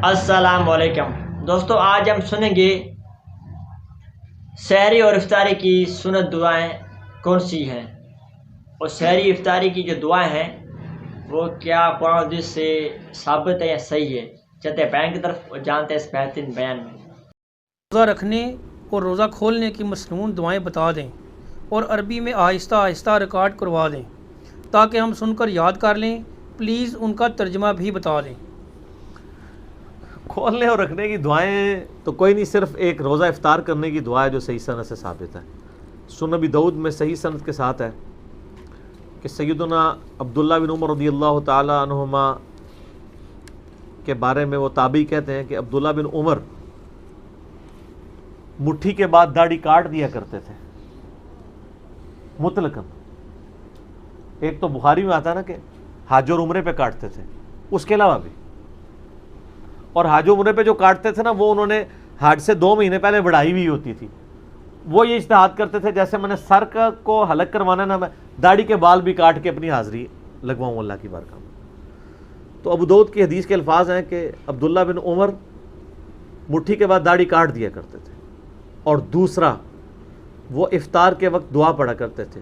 السلام علیکم دوستو، آج ہم سنیں گے سحری اور افطاری کی سنت دعائیں کون سی ہیں، اور سحری افطاری کی جو دعائیں ہیں وہ کیا قرآن و حدیث سے ثابت ہے یا صحیح ہے۔ چلتے ہیں بیان کی طرف اور جانتے ہیں اس بہترین بیان میں۔ روزہ رکھنے اور روزہ کھولنے کی مصنون دعائیں بتا دیں اور عربی میں آہستہ آہستہ ریکارڈ کروا دیں تاکہ ہم سن کر یاد کر لیں۔ پلیز ان کا ترجمہ بھی بتا دیں۔ کھولنے اور رکھنے کی دعائیں تو کوئی نہیں، صرف ایک روزہ افطار کرنے کی دعا ہے جو صحیح سند سے ثابت ہے۔ سنن ابی داؤد میں صحیح سند کے ساتھ ہے کہ سیدنا عبداللہ بن عمر رضی اللہ تعالی عنہما کے بارے میں وہ تابعی کہتے ہیں کہ عبداللہ بن عمر مٹھی کے بعد داڑھی کاٹ دیا کرتے تھے مطلقاً۔ ایک تو بخاری میں آتا ہے نا کہ حج اور عمرے پہ کاٹتے تھے، اس کے علاوہ بھی، اور حج و عمرے پہ جو کاٹتے تھے نا وہ انہوں نے حج سے 2 مہینے پہلے بڑھائی ہوئی ہوتی تھی۔ وہ یہ اجتہاد کرتے تھے جیسے میں نے سر کو حلق کروانا نا، میں داڑھی کے بال بھی کاٹ کے اپنی حاضری لگواؤں اللہ کی بارگاہ میں۔ تو ابو داؤد کی حدیث کے الفاظ ہیں کہ عبداللہ بن عمر مٹھی کے بعد داڑھی کاٹ دیا کرتے تھے، اور دوسرا وہ افطار کے وقت دعا پڑھا کرتے تھے،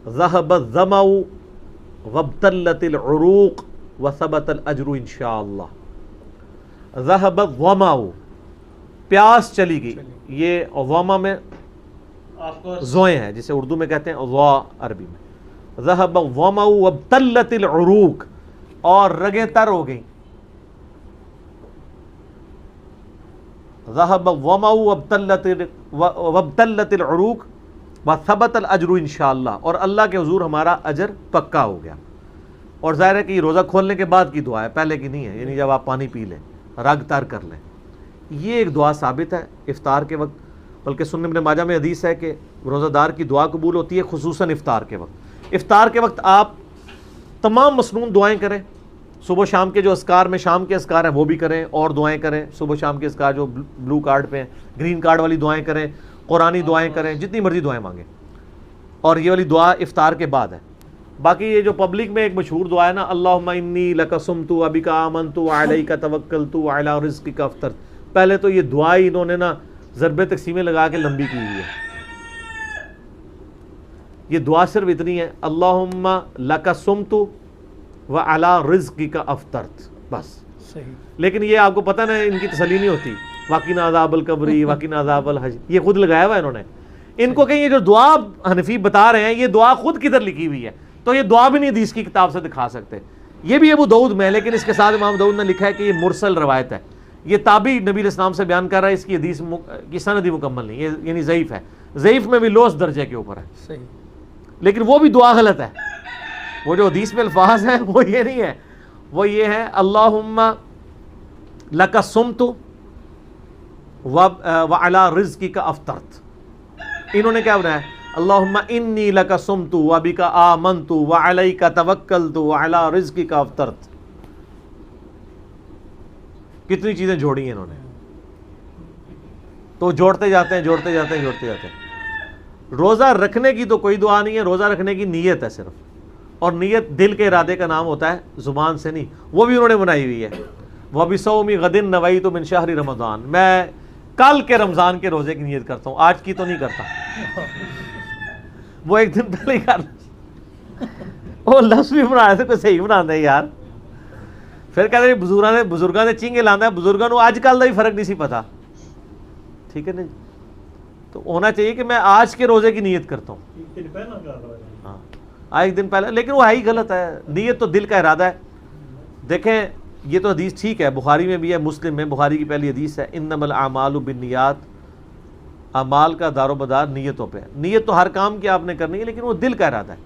ذهب الظمأ وابتلت العروق وثبت الاجر انشاءاللہ۔ ذهب الظمأ، پیاس چلی گئی، یہ ظما میں زوئیں ہیں جسے اردو میں کہتے ہیں ضا عربی میں۔ ذهب الظمأ وابتلت العروق، اور رگیں تر ہو گئیں۔ ذهب الظمأ وابتلت العروق وثبت الاجر انشاءاللہ، اور اللہ کے حضور ہمارا اجر پکا ہو گیا۔ اور ظاہر ہے کہ یہ روزہ کھولنے کے بعد کی دعا ہے، پہلے کی نہیں ہے، یعنی جب آپ پانی پی لیں، رگ تر کر لیں۔ یہ ایک دعا ثابت ہے افطار کے وقت، بلکہ سنن ابن ماجہ میں حدیث ہے کہ روزہ دار کی دعا قبول ہوتی ہے خصوصاً افطار کے وقت۔ افطار کے وقت آپ تمام مسنون دعائیں کریں، صبح شام کے جو اذکار میں شام کے اذکار ہیں وہ بھی کریں، اور دعائیں کریں صبح شام کے اذکار جو بلو کارڈ پہ ہیں، گرین کارڈ والی دعائیں کریں، قرآنی دعائیں کریں، جتنی مرضی دعائیں مانگیں، اور یہ والی دعا افطار کے بعد ہے۔ باقی یہ جو پبلک میں ایک مشہور دعا ہے نا، اللہم انی لک صمت وبک آمنت وعلیک توکلت وعلی رزقک افطرت، پہلے تو یہ دعا ہی انہوں نے نا ضرب تقسیمیں لگا کے لمبی کی ہوئی ہے۔ یہ دعا صرف اتنی ہے، اللہم لک صمت وعلی رزقک افطرت، بس۔ صحیح۔ لیکن یہ آپ کو پتہ نا ان کی تسلی نہیں ہوتی، واقعنا عذاب القبری، واقعنا عذاب الحج، یہ خود لگایا ہوا ہے انہوں نے۔ ان کو کہیں یہ جو دعا حنفی بتا رہے ہیں یہ دعا خود کدھر لکھی ہوئی ہے، تو یہ دعا بھی نہیں حدیث کی کتاب سے دکھا سکتے۔ یہ بھی ابو داؤد میں ہے، لیکن اس کے ساتھ امام داؤد نے لکھا ہے کہ یہ مرسل روایت ہے، یہ تابعی نبی علیہ السلام سے بیان کر رہا ہے، اس کی حدیث کی سند ہی مکمل نہیں، یہ یعنی ضعیف ہے، ضعیف میں بھی لوس درجے کے اوپر ہے۔ صحیح۔ لیکن وہ بھی دعا غلط ہے، وہ جو حدیث میں الفاظ ہیں وہ یہ نہیں ہے، وہ یہ ہے اللہم لک صمت وعلی رزقک افطرت۔ انہوں نے کیا بنایا، اللہم انی لک صمت وبک آمنت وعلیک توکلت وعلی رزقک افطرت۔ کتنی چیزیں جوڑی ہیں انہوں نے، تو جوڑتے جاتے ہیں جوڑتے جاتے ہیں جوڑتے جاتے ہیں۔ روزہ رکھنے کی تو کوئی دعا نہیں ہے، روزہ رکھنے کی نیت ہے صرف، اور نیت دل کے ارادے کا نام ہوتا ہے، زبان سے نہیں، وہ بھی انہوں نے بنائی ہوئی ہے۔ وَبِصَوْمِ غَدٍ نَوَيْتُ مِنْ شَهْرِ رمضان، میں کل کے رمضان کے روزے کی نیت کرتا ہوں، آج کی تو نہیں کرتا۔ وہ ایک دن پہلے ہی کر، وہ لفظ بھی بنا رہے تھے، کوئی صحیح بنا دے یار۔ پھر کہتے ہیں بزرگاں نے چینگے لانا ہے، بزرگاں کو آج کل کا بھی فرق نہیں سی پتا، ٹھیک ہے نا جی؟ تو ہونا چاہیے کہ میں آج کے روزے کی نیت کرتا ہوں، ہاں ایک دن پہلے، لیکن وہ ہے ہی غلط ہے۔ نیت تو دل کا ارادہ ہے۔ دیکھیں یہ تو حدیث ٹھیک ہے، بخاری میں بھی ہے، مسلم میں، بخاری کی پہلی حدیث ہے، انما الاعمال بالنیات، اعمال کا دار و مدار نیتوں پہ ہے۔ نیت تو ہر کام کی آپ نے کرنی ہے، لیکن وہ دل کا ارادہ ہے۔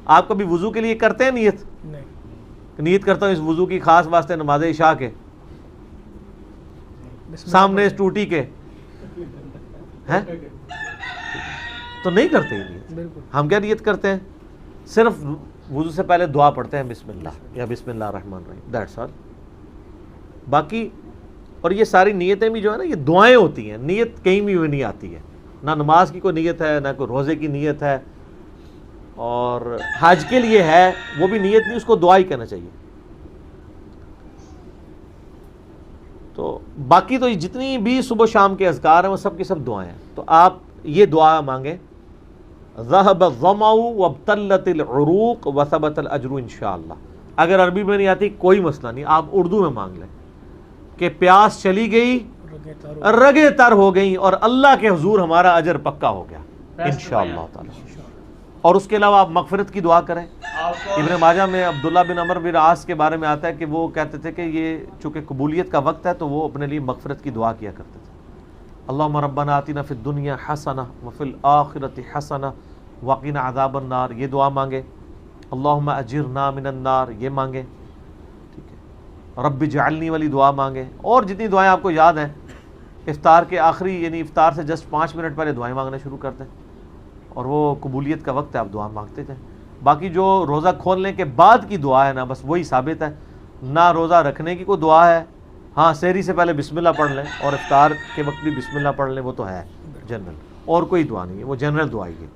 آپ کبھی وضو کے لیے کرتے ہیں نیت؟ نہیں۔ نیت کرتا ہوں اس وضو کی خاص واسطے نماز عشاء کے، سامنے اس ٹوٹی کے، ہیں تو نہیں کرتے ہی نیت۔ ہم کیا نیت کرتے ہیں؟ صرف وضو سے پہلے دعا پڑھتے ہیں، بسم اللہ یا بسم اللہ الرحمن الرحیم، دیٹس آل۔ باقی اور یہ ساری نیتیں بھی جو ہے نا یہ دعائیں ہوتی ہیں، نیت کہیں بھی نہیں آتی ہے، نہ نماز کی کوئی نیت ہے، نہ کوئی روزے کی نیت ہے، اور حج کے لیے ہے وہ بھی نیت نہیں، اس کو دعا ہی کہنا چاہیے۔ تو باقی تو جتنی بھی صبح شام کے اذکار ہیں وہ سب کی سب دعائیں ہیں. تو آپ یہ دعا مانگیں ذهب الظمأ وابتلت العروق وثبت الاجر انشاءاللہ. اگر عربی میں نہیں آتی کوئی مسئلہ نہیں, آپ اردو میں مانگ لیں کہ پیاس چلی گئی, رگیں تر ہو گئیں اور اللہ کے حضور ہمارا اجر پکا ہو گیا انشاءاللہ تعالی. اور اس کے علاوہ آپ مغفرت کی دعا کریں. ابن ماجہ میں عبداللہ بن عمر بن عاص کے بارے میں آتا ہے کہ وہ کہتے تھے کہ یہ چونکہ قبولیت کا وقت ہے تو وہ اپنے لیے مغفرت کی دعا کیا کرتے تھے. اللہم ربنا آتنا فی الدنیا حسنہ وفی الآخرۃ حسنہ وقنا عذاب النار, یہ دعا مانگے. اللہم اجرنا من النار, یہ مانگے. ٹھیک ہے, رب اجعلنی والی دعا مانگے. اور جتنی دعائیں آپ کو یاد ہیں افطار کے آخری یعنی افطار سے جسٹ 5 منٹ پہلے دعائیں مانگنا شروع کرتے ہیں, اور وہ قبولیت کا وقت ہے, آپ دعا مانگتے تھے. باقی جو روزہ کھولنے کے بعد کی دعا ہے نا بس وہی ثابت ہے, نہ روزہ رکھنے کی کوئی دعا ہے. ہاں سحری سے پہلے بسم اللہ پڑھ لیں اور افطار کے وقت بھی بسم اللہ پڑھ لیں, وہ تو ہے جنرل, اور کوئی دعا نہیں ہے, وہ جنرل دعا ہی ہے.